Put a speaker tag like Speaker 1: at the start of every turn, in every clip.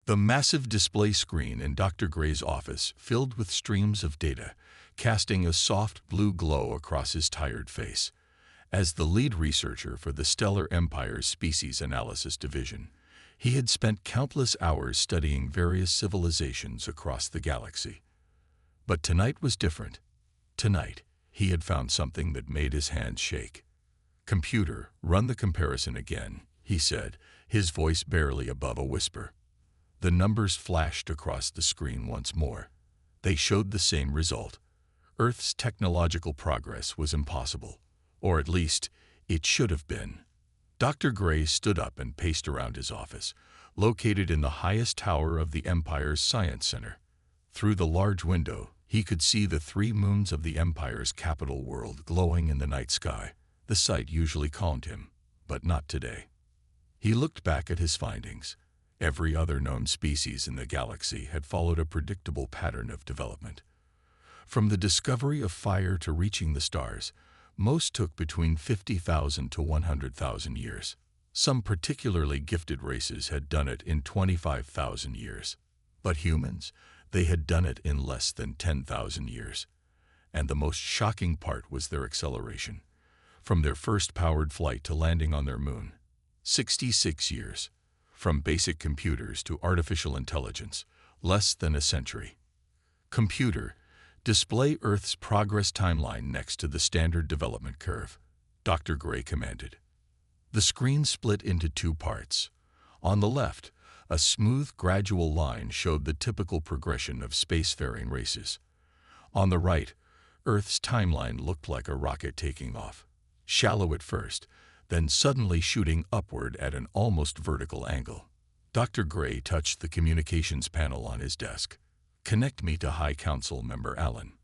Speaker 1: The massive display screen in Dr. Gray's office filled with streams of data, casting a soft blue glow across his tired face. As the lead researcher for the Stellar Empire's Species Analysis Division, he had spent countless hours studying various civilizations across the galaxy. But tonight was different. Tonight, he had found something that made his hands shake. "Computer, run the comparison again," he said, his voice barely above a whisper. The numbers flashed across the screen once more. They showed the same result. Earth's technological progress was impossible, or at least, it should have been. Dr. Gray stood up and paced around his office, located in the highest tower of the Empire's Science Center. Through the large window, he could see the 3 moons of the Empire's capital world glowing in the night sky. The sight usually calmed him, but not today. He looked back at his findings. Every other known species in the galaxy had followed a predictable pattern of development. From the discovery of fire to reaching the stars, most took between 50,000 to 100,000 years. Some particularly gifted races had done it in 25,000 years. But humans, they had done it in less than 10,000 years. And the most shocking part was their acceleration. From their first powered flight to landing on their moon, 66 years. From basic computers to artificial intelligence, less than a century. "Computer, display Earth's progress timeline next to the standard development curve," Dr. Gray commanded. The screen split into 2 parts. On the left, a smooth, gradual line showed the typical progression of spacefaring races. On the right, Earth's timeline looked like a rocket taking off, shallow at first, then suddenly shooting upward at an almost vertical angle. Dr. Gray touched the communications panel on his desk. "Connect me to High Council Member Allen."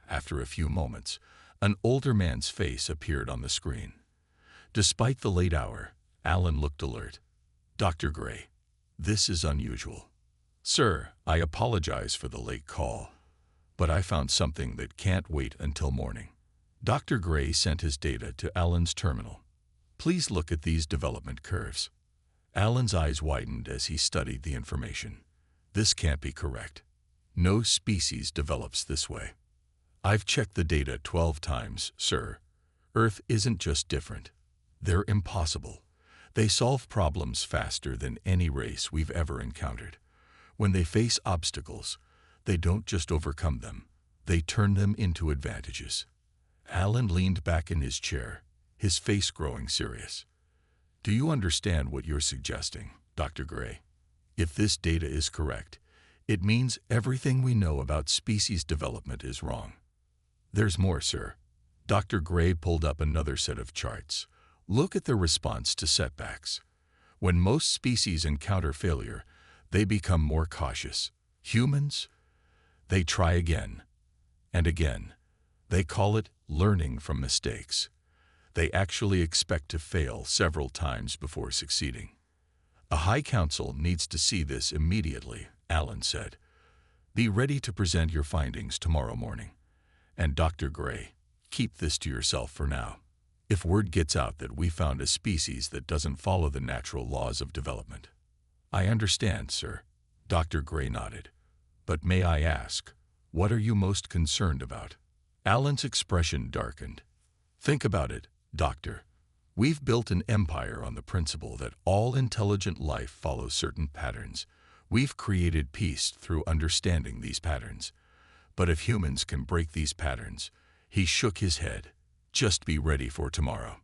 Speaker 1: After a few moments, an older man's face appeared on the screen. Despite the late hour, Allen looked alert. "Dr. Gray, this is unusual." "Sir, I apologize for the late call, but I found something that can't wait until morning." Dr. Gray sent his data to Allen's terminal. "Please look at these development curves." Allen's eyes widened as he studied the information. "This can't be correct. No species develops this way." "I've checked the data 12 times, sir. Earth isn't just different. They're impossible. They solve problems faster than any race we've ever encountered. When they face obstacles, they don't just overcome them. They turn them into advantages." Allen leaned back in his chair, his face growing serious. "Do you understand what you're suggesting, Dr. Gray? If this data is correct, it means everything we know about species development is wrong." "There's more, sir." Dr. Gray pulled up another set of charts. "Look at their response to setbacks. When most species encounter failure, they become more cautious. Humans, they try again and again. They call it learning from mistakes. They actually expect to fail several times before succeeding." "A High Council needs to see this immediately," Allen said. "Be ready to present your findings tomorrow morning. And Dr. Gray, keep this to yourself for now. If word gets out that we found a species that doesn't follow the natural laws of development." "I understand, sir." Dr. Gray nodded. "But may I ask, what are you most concerned about?" Allen's expression darkened. "Think about it, Doctor. We've built an empire on the principle that all intelligent life follows certain patterns. We've created peace through understanding these patterns. But if humans can break these patterns," he shook his head, "just be ready for tomorrow."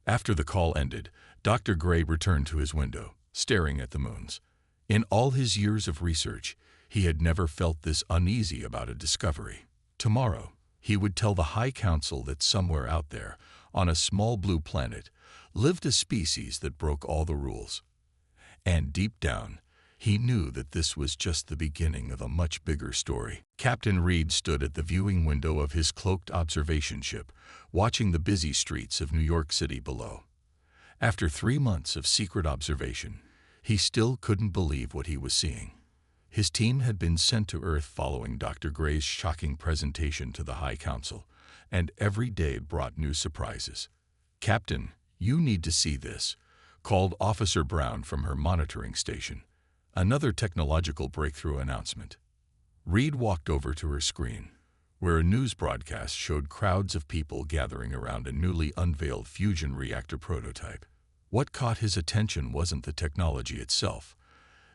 Speaker 1: After the call ended, Dr. Gray returned to his window, staring at the moons. In all his years of research, he had never felt this uneasy about a discovery. Tomorrow, he would tell the High Council that somewhere out there, on a small blue planet, lived a species that broke all the rules. And deep down, he knew that this was just the beginning of a much bigger story. Captain Reed stood at the viewing window of his cloaked observation ship, watching the busy streets of New York City below. After 3 months of secret observation, he still couldn't believe what he was seeing. His team had been sent to Earth following Dr. Gray's shocking presentation to the High Council, and every day brought new surprises. "Captain, you need to see this," called Officer Brown from her monitoring station. Another technological breakthrough announcement. Reed walked over to her screen, where a news broadcast showed crowds of people gathering around a newly unveiled fusion reactor prototype. What caught his attention wasn't the technology itself.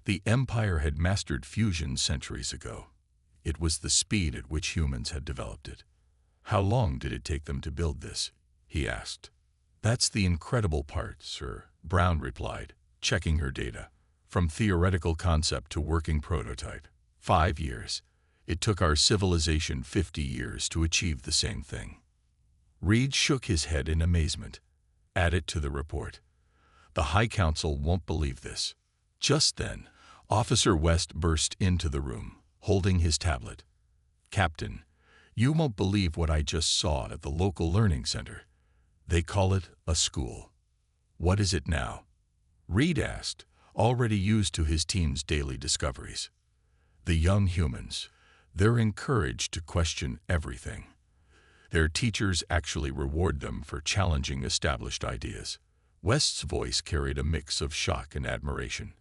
Speaker 1: The Empire had mastered fusion centuries ago. It was the speed at which humans had developed it. "How long did it take them to build this?" he asked. "That's the incredible part, sir," Brown replied, checking her data. "From theoretical concept to working prototype. 5 years. It took our civilization 50 years to achieve the same thing." Reed shook his head in amazement. "Add it to the report. The High Council won't believe this." Just then, Officer West burst into the room, holding his tablet. "Captain, you won't believe what I just saw at the local learning center. They call it a school." "What is it now?" Reed asked, already used to his team's daily discoveries. "The young humans, they're encouraged to question everything. Their teachers actually reward them for challenging established ideas." West's voice carried a mix of shock and admiration.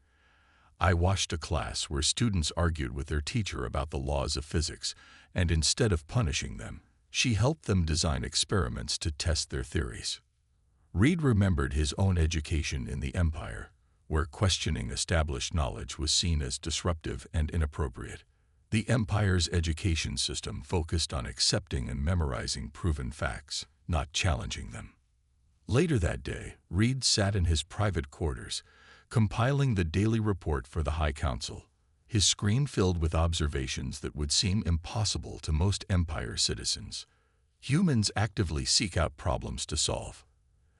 Speaker 1: "I watched a class where students argued with their teacher about the laws of physics, and instead of punishing them, she helped them design experiments to test their theories." Reed remembered his own education in the Empire, where questioning established knowledge was seen as disruptive and inappropriate. The Empire's education system focused on accepting and memorizing proven facts, not challenging them. Later that day, Reed sat in his private quarters, compiling the daily report for the High Council, his screen filled with observations that would seem impossible to most Empire citizens. Humans actively seek out problems to solve.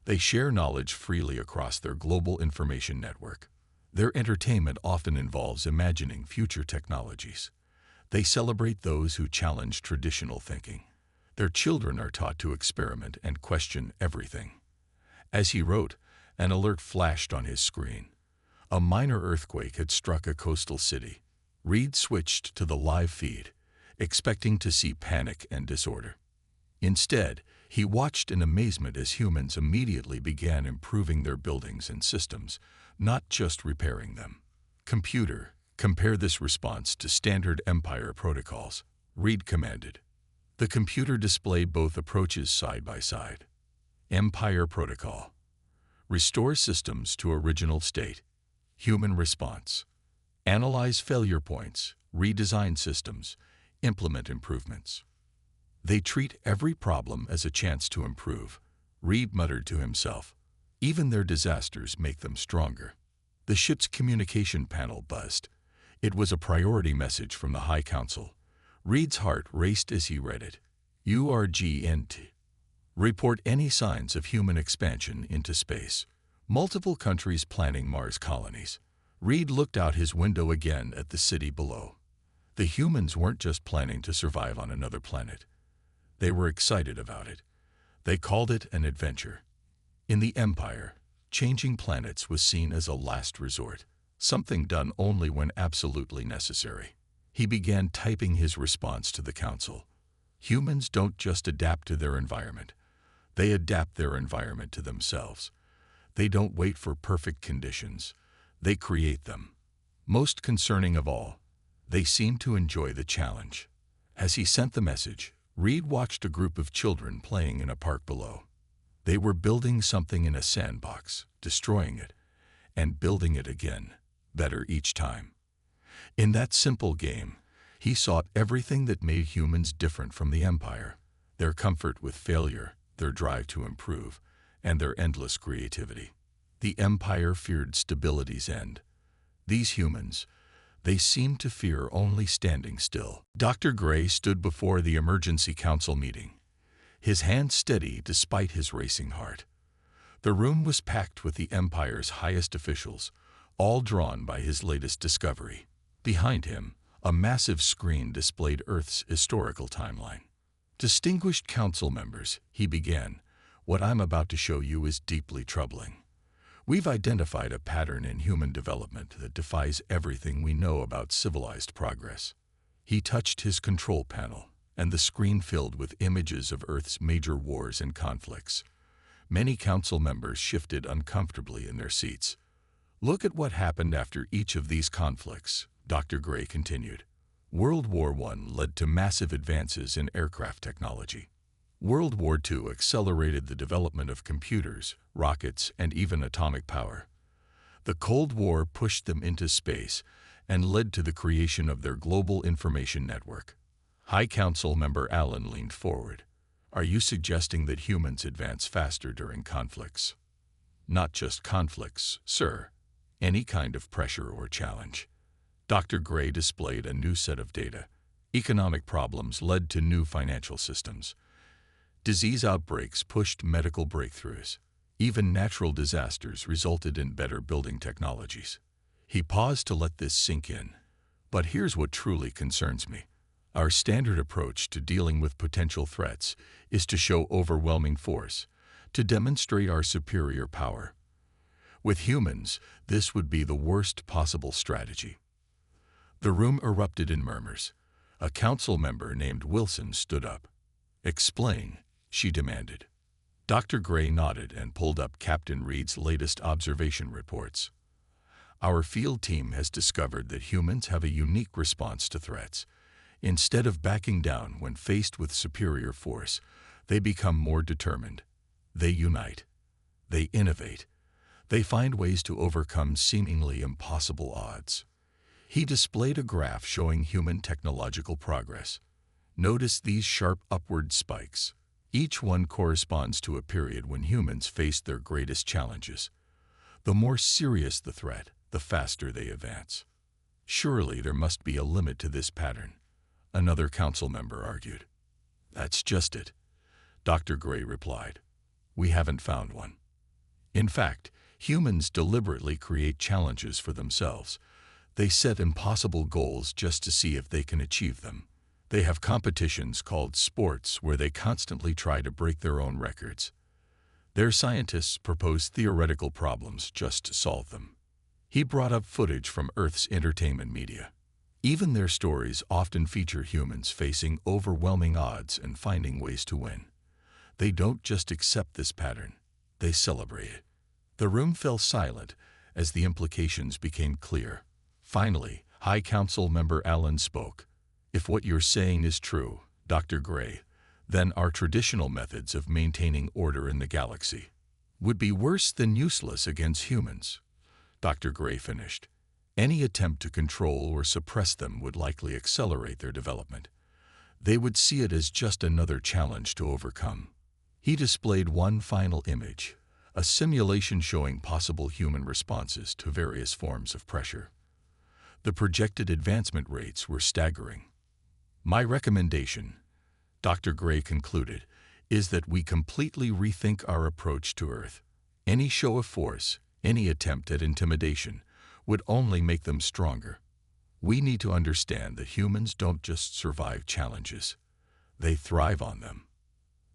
Speaker 1: They share knowledge freely across their global information network. Their entertainment often involves imagining future technologies. They celebrate those who challenge traditional thinking. Their children are taught to experiment and question everything. As he wrote, an alert flashed on his screen. A minor earthquake had struck a coastal city. Reed switched to the live feed, expecting to see panic and disorder. Instead, he watched in amazement as humans immediately began improving their buildings and systems, not just repairing them. "Computer, compare this response to standard Empire protocols," Reed commanded. The computer displayed both approaches side by side. Empire Protocol: restore systems to original state. Human response: analyze failure points, redesign systems, implement improvements. "They treat every problem as a chance to improve," Reed muttered to himself. "Even their disasters make them stronger." The ship's communication panel buzzed. It was a priority message from the High Council. Reed's heart raced as he read it. "URGNT. Report any signs of human expansion into space. Multiple countries planning Mars colonies." Reed looked out his window again at the city below. The humans weren't just planning to survive on another planet. They were excited about it. They called it an adventure. In the Empire, changing planets was seen as a last resort, something done only when absolutely necessary. He began typing his response to the Council. Humans don't just adapt to their environment. They adapt their environment to themselves. They don't wait for perfect conditions. They create them. Most concerning of all, they seem to enjoy the challenge. As he sent the message, Reed watched a group of children playing in a park below. They were building something in a sandbox, destroying it, and building it again, better each time. In that simple game, he saw everything that made humans different from the Empire: their comfort with failure, their drive to improve, and their endless creativity. The Empire feared stability's end. These humans, they seemed to fear only standing still. Dr. Gray stood before the emergency council meeting, his hand steady despite his racing heart. The room was packed with the Empire's highest officials, all drawn by his latest discovery. Behind him, a massive screen displayed Earth's historical timeline. "Distinguished council members," he began, "what I'm about to show you is deeply troubling. We've identified a pattern in human development that defies everything we know about civilized progress." He touched his control panel, and the screen filled with images of Earth's major wars and conflicts. Many council members shifted uncomfortably in their seats. Look at what happened after each of these conflicts, Dr. Gray continued. World War I led to massive advances in aircraft technology. World War II accelerated the development of computers, rockets, and even atomic power. The Cold War pushed them into space and led to the creation of their global information network. High Council member Allen leaned forward. Are you suggesting that humans advance faster during conflicts? Not just conflicts, sir. Any kind of pressure or challenge. Dr. Gray displayed a new set of data. Economic problems led to new financial systems. Disease outbreaks pushed medical breakthroughs. Even natural disasters resulted in better building technologies. He paused to let this sink in. But here's what truly concerns me. Our standard approach to dealing with potential threats is to show overwhelming force, to demonstrate our superior power. With humans, this would be the worst possible strategy. The room erupted in murmurs. A council member named Wilson stood up. Explain, she demanded. Dr. Gray nodded and pulled up Captain Reed's latest observation reports. Our field team has discovered that humans have a unique response to threats. Instead of backing down when faced with superior force, they become more determined. They unite. They innovate. They find ways to overcome seemingly impossible odds. He displayed a graph showing human technological progress. Notice these sharp upward spikes. Each one corresponds to a period when humans faced their greatest challenges. The more serious the threat, the faster they advance. Surely there must be a limit to this pattern, another council member argued. That's just it, Dr. Gray replied. We haven't found one. In fact, humans deliberately create challenges for themselves. They set impossible goals just to see if they can achieve them. They have competitions called sports where they constantly try to break their own records. Their scientists propose theoretical problems just to solve them. He brought up footage from Earth's entertainment media. Even their stories often feature humans facing overwhelming odds and finding ways to win. They don't just accept this pattern, they celebrate it. The room fell silent as the implications became clear. Finally, High Council member Allen spoke. If what you're saying is true, Dr. Gray, then our traditional methods of maintaining order in the galaxy would be worse than useless against humans. Dr. Gray finished. Any attempt to control or suppress them would likely accelerate their development. They would see it as just another challenge to overcome. He displayed one final image, a simulation showing possible human responses to various forms of pressure. The projected advancement rates were staggering. My recommendation, Dr. Gray concluded, is that we completely rethink our approach to Earth. Any show of force, any attempt at intimidation, would only make them stronger. We need to understand that humans don't just survive challenges, they thrive on them.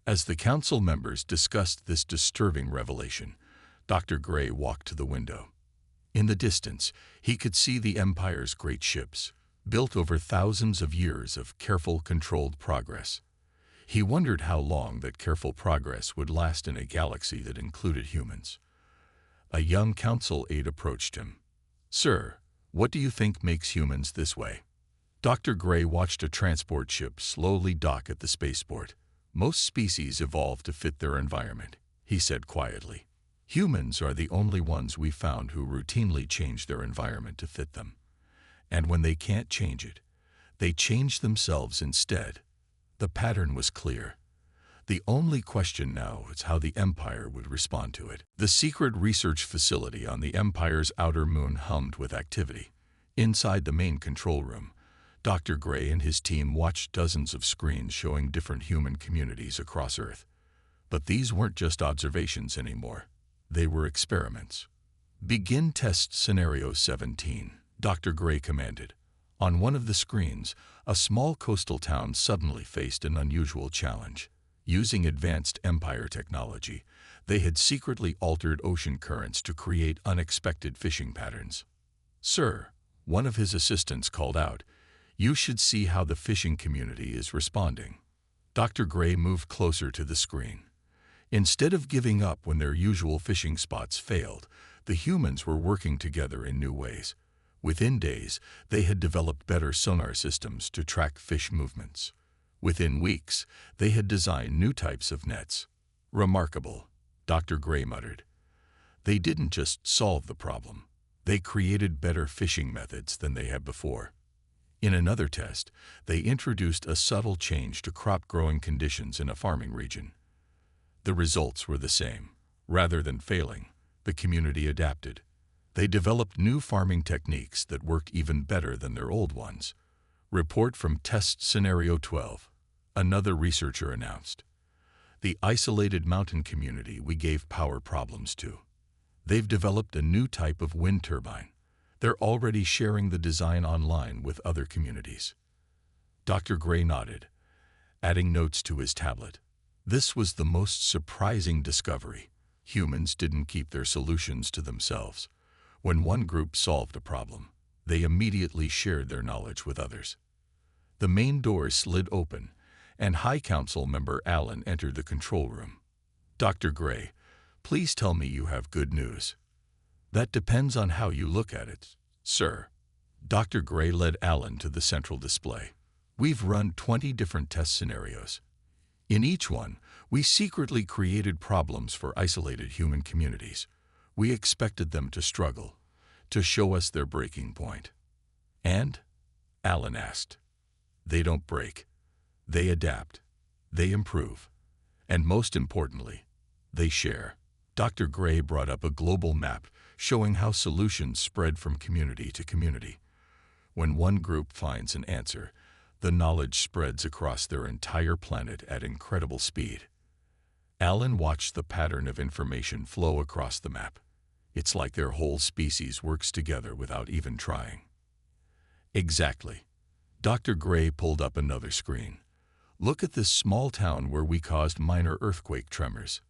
Speaker 1: As the council members discussed this disturbing revelation, Dr. Gray walked to the window. In the distance, he could see the Empire's great ships, built over thousands of years of careful, controlled progress. He wondered how long that careful progress would last in a galaxy that included humans. A young council aide approached him. Sir, what do you think makes humans this way? Dr. Gray watched a transport ship slowly dock at the spaceport. Most species evolve to fit their environment, he said quietly. Humans are the only ones we found who routinely change their environment to fit them. And when they can't change it, they change themselves instead. The pattern was clear. The only question now is how the Empire would respond to it. The secret research facility on the Empire's outer moon hummed with activity. Inside the main control room, Dr. Gray and his team watched dozens of screens showing different human communities across Earth. But these weren't just observations anymore. They were experiments. Begin test scenario 17, Dr. Gray commanded. On one of the screens, a small coastal town suddenly faced an unusual challenge. Using advanced Empire technology, they had secretly altered ocean currents to create unexpected fishing patterns. Sir, one of his assistants called out, you should see how the fishing community is responding. Dr. Gray moved closer to the screen. Instead of giving up when their usual fishing spots failed, The humans were working together in new ways. Within days, they had developed better sonar systems to track fish movements. Within weeks, they had designed new types of nets. Remarkable, Dr. Gray muttered. They didn't just solve the problem. They created better fishing methods than they had before. In another test, they introduced a subtle change to crop growing conditions in a farming region. The results were the same. Rather than failing, the community adapted. They developed new farming techniques that worked even better than their old ones. Report from Test Scenario 12, another researcher announced. The isolated mountain community we gave power problems to. They've developed a new type of wind turbine. They're already sharing the design online with other communities. Dr. Gray nodded, adding notes to his tablet. This was the most surprising discovery. Humans didn't keep their solutions to themselves. When one group solved a problem, they immediately shared their knowledge with others. The main door slid open, and High Council member Allen entered the control room. Dr. Gray, please tell me you have good news. That depends on how you look at it, sir. Dr. Gray led Allen to the central display. We've run 20 different test scenarios. In each one, we secretly created problems for isolated human communities. We expected them to struggle, to show us their breaking point. And? Allen asked. They don't break. They adapt. They improve. And most importantly, they share. Dr. Gray brought up a global map showing how solutions spread from community to community. When one group finds an answer, the knowledge spreads across their entire planet at incredible speed. Allen watched the pattern of information flow across the map. It's like their whole species works together without even trying. Exactly. Dr. Gray pulled up another screen. Look at this small town where we caused minor earthquake tremors.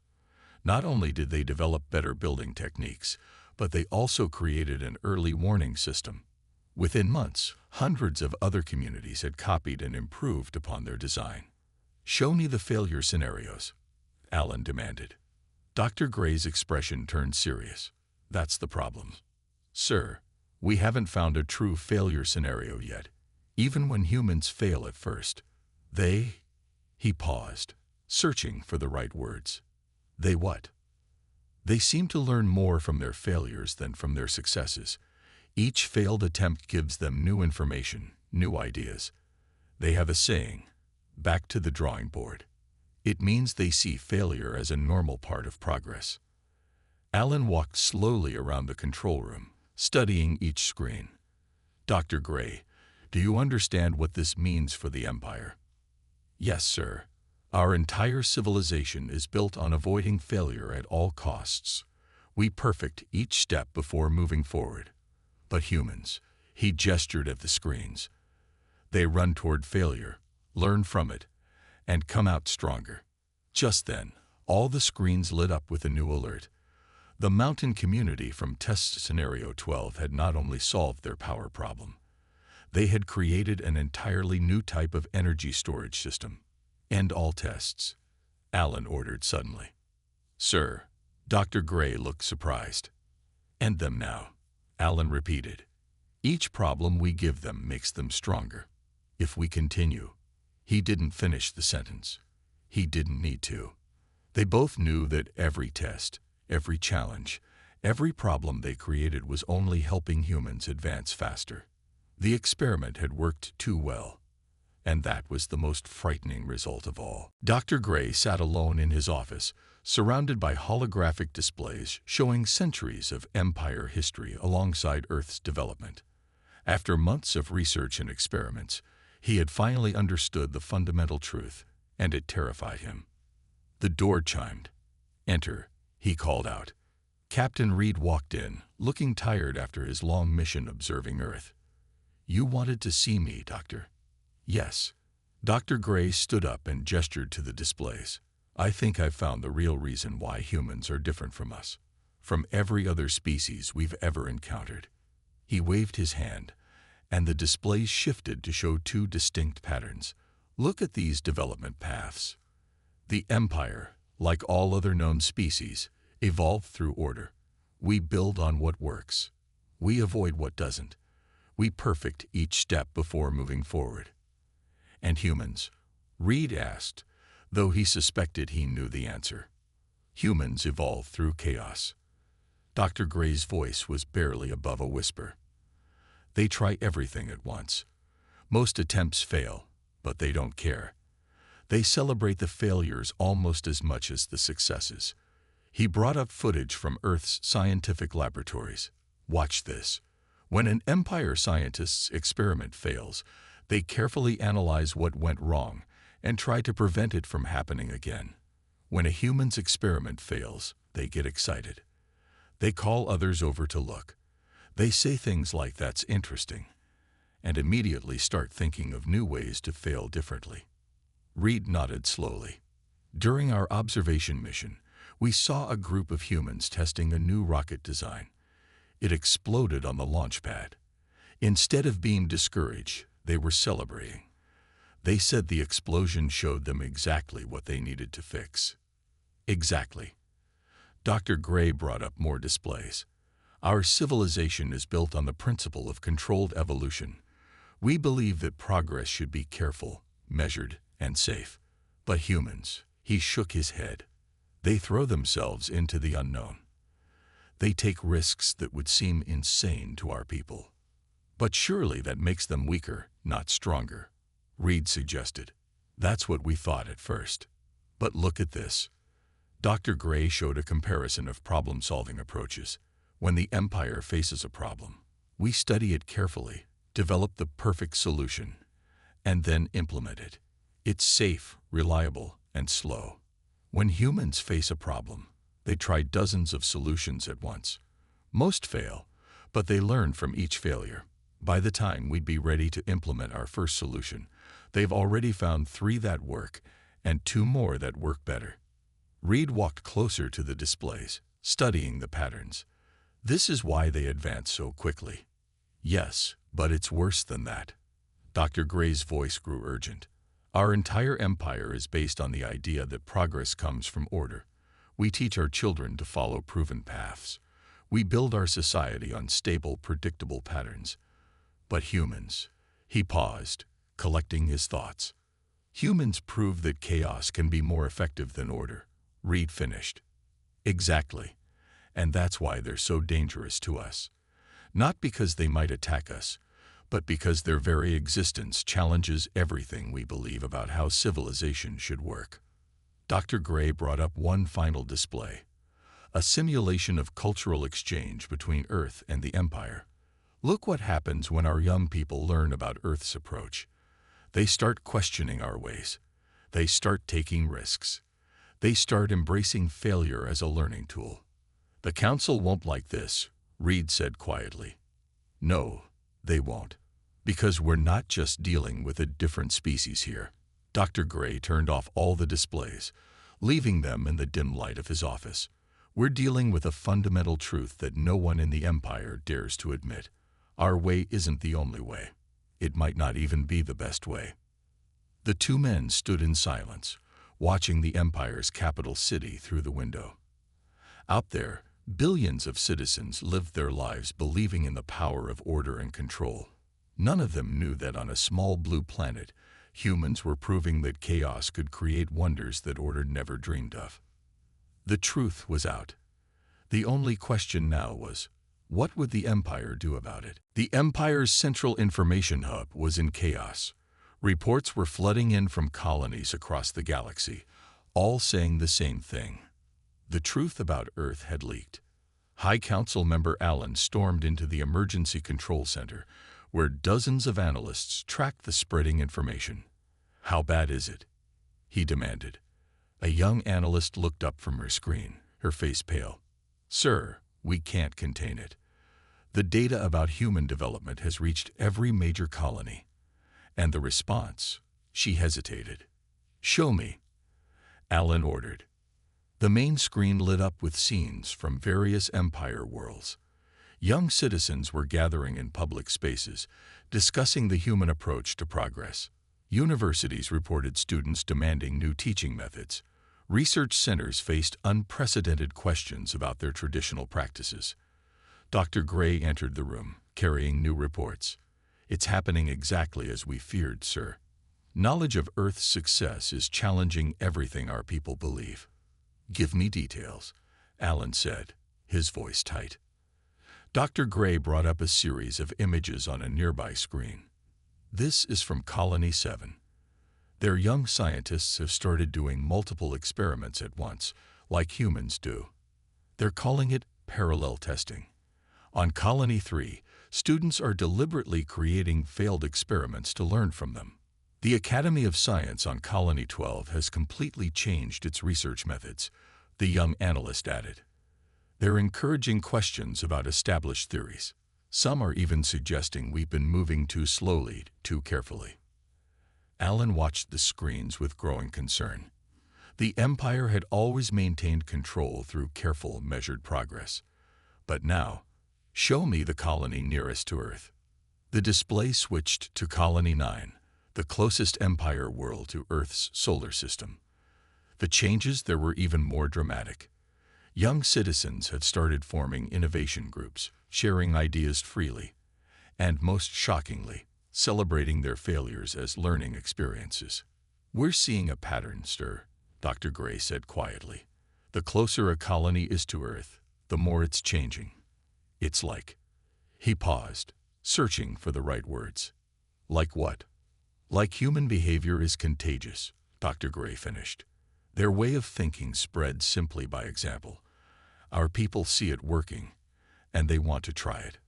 Speaker 1: Not only did they develop better building techniques, but they also created an early warning system. Within months, hundreds of other communities had copied and improved upon their design. Show me the failure scenarios, Allen demanded. Dr. Gray's expression turned serious. That's the problem. Sir, we haven't found a true failure scenario yet. Even when humans fail at first, he paused, searching for the right words. They what? They seem to learn more from their failures than from their successes. Each failed attempt gives them new information, new ideas. They have a saying, back to the drawing board. It means they see failure as a normal part of progress. Allen walked slowly around the control room, studying each screen. Dr. Gray, do you understand what this means for the Empire? Yes, sir. Our entire civilization is built on avoiding failure at all costs. We perfect each step before moving forward. But humans, he gestured at the screens. They run toward failure, learn from it, and come out stronger. Just then, all the screens lit up with a new alert. The mountain community from Test Scenario 12 had not only solved their power problem, they had created an entirely new type of energy storage system. End all tests, Allen ordered suddenly. Sir, Dr. Gray looked surprised. End them now, Allen repeated. Each problem we give them makes them stronger. If we continue. He didn't finish the sentence. He didn't need to. They both knew that every test, every challenge, every problem they created was only helping humans advance faster. The experiment had worked too well. And that was the most frightening result of all. Dr. Gray sat alone in his office, surrounded by holographic displays showing centuries of Empire history alongside Earth's development. After months of research and experiments, he had finally understood the fundamental truth, and it terrified him. The door chimed. Enter, he called out. Captain Reed walked in, looking tired after his long mission observing Earth. You wanted to see me, Doctor? Yes. Dr. Gray stood up and gestured to the displays. I think I've found the real reason why humans are different from us, from every other species we've ever encountered. He waved his hand, and the displays shifted to show two distinct patterns. Look at these development paths. The Empire, like all other known species, evolved through order. We build on what works. We avoid what doesn't. We perfect each step before moving forward. And humans? Reed asked, though he suspected he knew the answer. Humans evolve through chaos. Dr. Gray's voice was barely above a whisper. They try everything at once. Most attempts fail, but they don't care. They celebrate the failures almost as much as the successes. He brought up footage from Earth's scientific laboratories. Watch this. When an Empire scientist's experiment fails, they carefully analyze what went wrong and try to prevent it from happening again. When a human's experiment fails, they get excited. They call others over to look. They say things like, "That's interesting," and immediately start thinking of new ways to fail differently. Reed nodded slowly. During our observation mission, we saw a group of humans testing a new rocket design. It exploded on the launch pad. Instead of being discouraged, they were celebrating. They said the explosion showed them exactly what they needed to fix. Exactly. Dr. Gray brought up more displays. Our civilization is built on the principle of controlled evolution. We believe that progress should be careful, measured, and safe. But humans, he shook his head. They throw themselves into the unknown. They take risks that would seem insane to our people. But surely that makes them weaker, not stronger, Reed suggested. That's what we thought at first. But look at this. Dr. Gray showed a comparison of problem-solving approaches. When the Empire faces a problem, we study it carefully, develop the perfect solution, and then implement it. It's safe, reliable, and slow. When humans face a problem, they try dozens of solutions at once. Most fail, but they learn from each failure. By the time we'd be ready to implement our first solution, they've already found 3 that work and 2 more that work better. Reed walked closer to the displays, studying the patterns. This is why they advance so quickly. Yes, but it's worse than that. Dr. Gray's voice grew urgent. Our entire empire is based on the idea that progress comes from order. We teach our children to follow proven paths. We build our society on stable, predictable patterns. But humans, he paused, collecting his thoughts. Humans prove that chaos can be more effective than order, Reed finished. Exactly. And that's why they're so dangerous to us. Not because they might attack us, but because their very existence challenges everything we believe about how civilization should work. Dr. Gray brought up one final display, a simulation of cultural exchange between Earth and the Empire. Look what happens when our young people learn about Earth's approach. They start questioning our ways. They start taking risks. They start embracing failure as a learning tool. The Council won't like this, Reed said quietly. No, they won't. Because we're not just dealing with a different species here. Dr. Gray turned off all the displays, leaving them in the dim light of his office. We're dealing with a fundamental truth that no one in the Empire dares to admit. Our way isn't the only way. It might not even be the best way. The 2 men stood in silence, watching the Empire's capital city through the window. Out there, billions of citizens lived their lives believing in the power of order and control. None of them knew that on a small blue planet, humans were proving that chaos could create wonders that order never dreamed of. The truth was out. The only question now was, what would the Empire do about it? The Empire's central information hub was in chaos. Reports were flooding in from colonies across the galaxy, all saying the same thing. The truth about Earth had leaked. High Council member Allen stormed into the Emergency Control Center, where dozens of analysts tracked the spreading information. "How bad is it?" he demanded. A young analyst looked up from her screen, her face pale. "Sir, we can't contain it. The data about human development has reached every major colony." And the response? She hesitated. "Show me," Allen ordered. The main screen lit up with scenes from various Empire worlds. Young citizens were gathering in public spaces, discussing the human approach to progress. Universities reported students demanding new teaching methods. Research centers faced unprecedented questions about their traditional practices. Dr. Gray entered the room, carrying new reports. "It's happening exactly as we feared, sir. Knowledge of Earth's success is challenging everything our people believe." "Give me details," Alan said, his voice tight. Dr. Gray brought up a series of images on a nearby screen. "This is from Colony 7. Their young scientists have started doing multiple experiments at once, like humans do. They're calling it parallel testing. On Colony 3, students are deliberately creating failed experiments to learn from them. The Academy of Science on Colony 12 has completely changed its research methods," the young analyst added. "They're encouraging questions about established theories. Some are even suggesting we've been moving too slowly, too carefully." Alan watched the screens with growing concern. The Empire had always maintained control through careful, measured progress. But now, "Show me the colony nearest to Earth." The display switched to Colony 9, the closest Empire world to Earth's solar system. The changes there were even more dramatic. Young citizens had started forming innovation groups, sharing ideas freely, and most shockingly, celebrating their failures as learning experiences. "We're seeing a pattern, sir," Dr. Gray said quietly. "The closer a colony is to Earth, the more it's changing. It's like—" He paused, searching for the right words. "Like what?" "Like human behavior is contagious," Dr. Gray finished. "Their way of thinking spreads simply by example. Our people see it working, and they want to try it."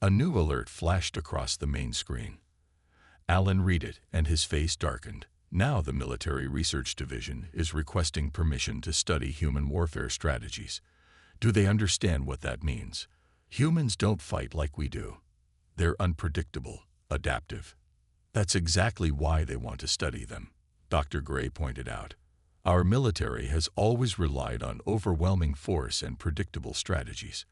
Speaker 1: A new alert flashed across the main screen. Alan read it, and his face darkened. Now the Military Research Division is requesting permission to study human warfare strategies. Do they understand what that means? Humans don't fight like we do. They're unpredictable, adaptive. That's exactly why they want to study them, Dr. Gray pointed out. Our military has always relied on overwhelming force and predictable strategies.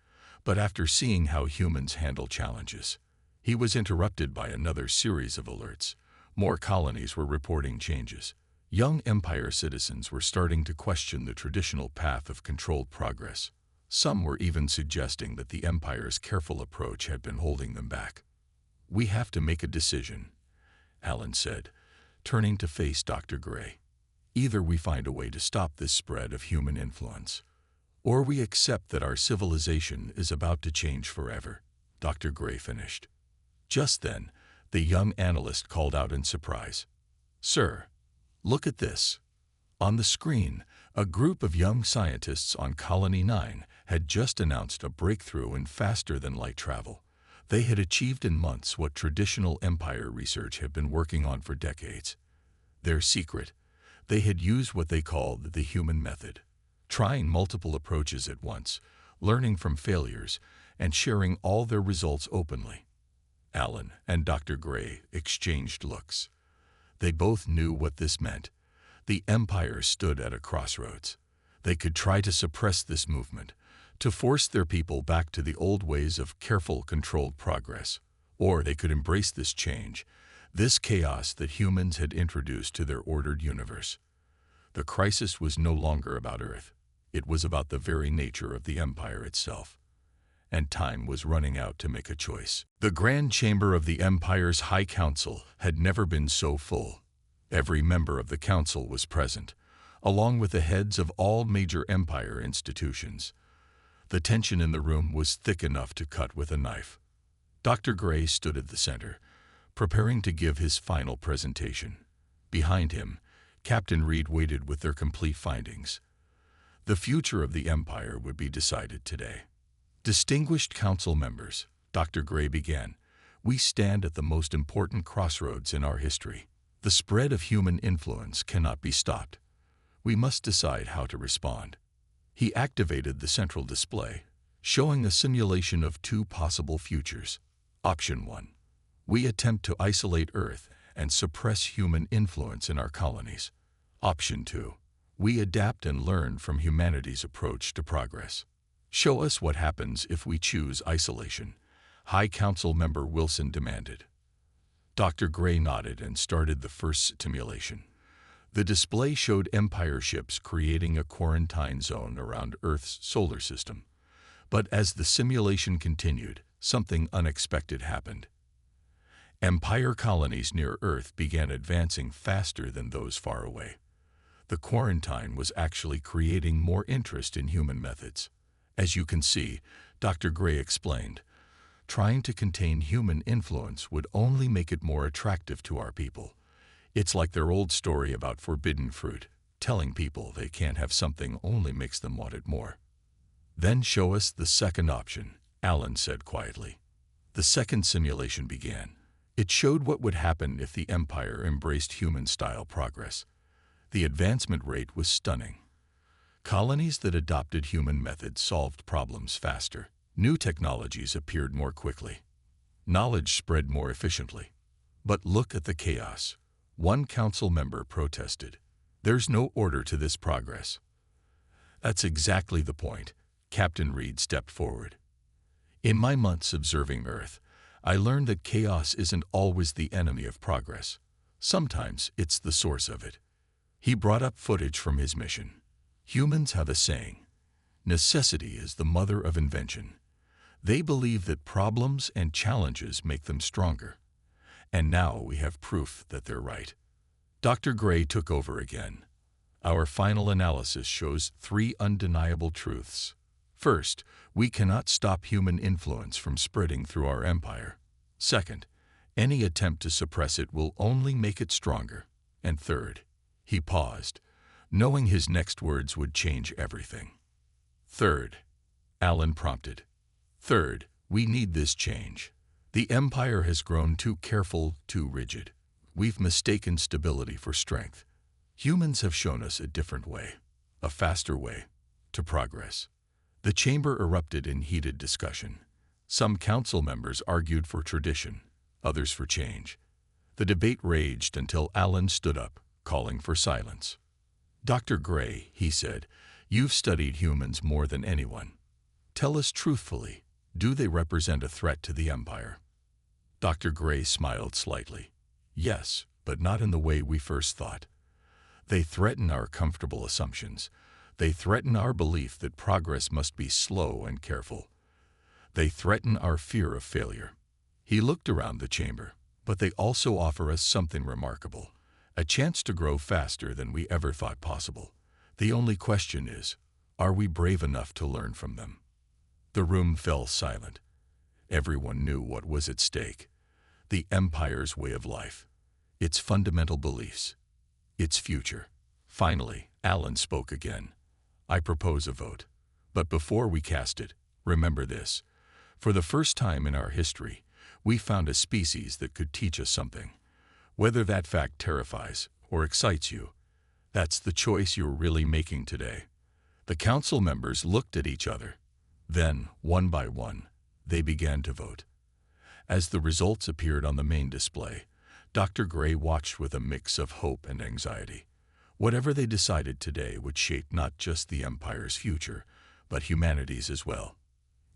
Speaker 1: But after seeing how humans handle challenges, he was interrupted by another series of alerts. More colonies were reporting changes. Young Empire citizens were starting to question the traditional path of controlled progress. Some were even suggesting that the Empire's careful approach had been holding them back. "We have to make a decision," Alan said, turning to face Dr. Gray. "Either we find a way to stop this spread of human influence, or we accept that our civilization is about to change forever," Dr. Gray finished. Just then, the young analyst called out in surprise. "Sir, look at this." On the screen, a group of young scientists on Colony 9 had just announced a breakthrough in faster-than-light travel. They had achieved in months what traditional Empire research had been working on for decades. Their secret: they had used what they called the human method, trying multiple approaches at once, learning from failures, and sharing all their results openly. Alan and Dr. Gray exchanged looks. They both knew what this meant. The Empire stood at a crossroads. They could try to suppress this movement, to force their people back to the old ways of careful, controlled progress, or they could embrace this change, this chaos that humans had introduced to their ordered universe. The crisis was no longer about Earth. It was about the very nature of the Empire itself. And time was running out to make a choice. The Grand Chamber of the Empire's High Council had never been so full. Every member of the council was present, along with the heads of all major Empire institutions. The tension in the room was thick enough to cut with a knife. Dr. Gray stood at the center, preparing to give his final presentation. Behind him, Captain Reed waited with their complete findings. The future of the Empire would be decided today. "Distinguished council members," Dr. Gray began, "we stand at the most important crossroads in our history. The spread of human influence cannot be stopped. We must decide how to respond." He activated the central display, showing a simulation of two possible futures. Option 1. We attempt to isolate Earth and suppress human influence in our colonies. Option 2. We adapt and learn from humanity's approach to progress. "Show us what happens if we choose isolation," High Council Member Wilson demanded. Dr. Gray nodded and started the first simulation. The display showed Empire ships creating a quarantine zone around Earth's solar system. But as the simulation continued, something unexpected happened. Empire colonies near Earth began advancing faster than those far away. The quarantine was actually creating more interest in human methods. As you can see, Dr. Gray explained, trying to contain human influence would only make it more attractive to our people. It's like their old story about forbidden fruit. Telling people they can't have something only makes them want it more. Then show us the second option, Alan said quietly. The second simulation began. It showed what would happen if the Empire embraced human-style progress. The advancement rate was stunning. Colonies that adopted human methods solved problems faster. New technologies appeared more quickly. Knowledge spread more efficiently. But look at the chaos. One council member protested. There's no order to this progress. That's exactly the point. Captain Reed stepped forward. In my months observing Earth, I learned that chaos isn't always the enemy of progress. Sometimes it's the source of it. He brought up footage from his mission. Humans have a saying, necessity is the mother of invention. They believe that problems and challenges make them stronger. And now we have proof that they're right. Dr. Gray took over again. Our final analysis shows 3 undeniable truths. First, we cannot stop human influence from spreading through our empire. Second, any attempt to suppress it will only make it stronger. And third, he paused, knowing his next words would change everything. Third, Alan prompted. Third, we need this change. The empire has grown too careful, too rigid. We've mistaken stability for strength. Humans have shown us a different way, a faster way, to progress. The chamber erupted in heated discussion. Some council members argued for tradition, others for change. The debate raged until Alan stood up, calling for silence. Dr. Gray, he said, you've studied humans more than anyone. Tell us truthfully, do they represent a threat to the empire? Dr. Gray smiled slightly. Yes, but not in the way we first thought. They threaten our comfortable assumptions. They threaten our belief that progress must be slow and careful. They threaten our fear of failure. He looked around the chamber, but they also offer us something remarkable, a chance to grow faster than we ever thought possible. The only question is, are we brave enough to learn from them? The room fell silent. Everyone knew what was at stake. The empire's way of life, its fundamental beliefs, its future. Finally, Alan spoke again. I propose a vote. But before we cast it, remember this. For the first time in our history, we found a species that could teach us something. Whether that fact terrifies or excites you, that's the choice you're really making today. The council members looked at each other. Then, one by one, they began to vote. As the results appeared on the main display, Dr. Gray watched with a mix of hope and anxiety. Whatever they decided today would shape not just the Empire's future, but humanity's as well.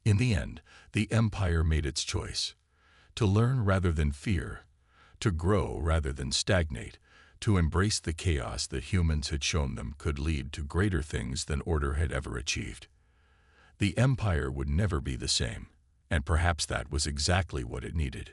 Speaker 1: In the end, the Empire made its choice. To learn rather than fear, to grow rather than stagnate, to embrace the chaos that humans had shown them could lead to greater things than order had ever achieved. The Empire would never be the same, and perhaps that was exactly what it needed.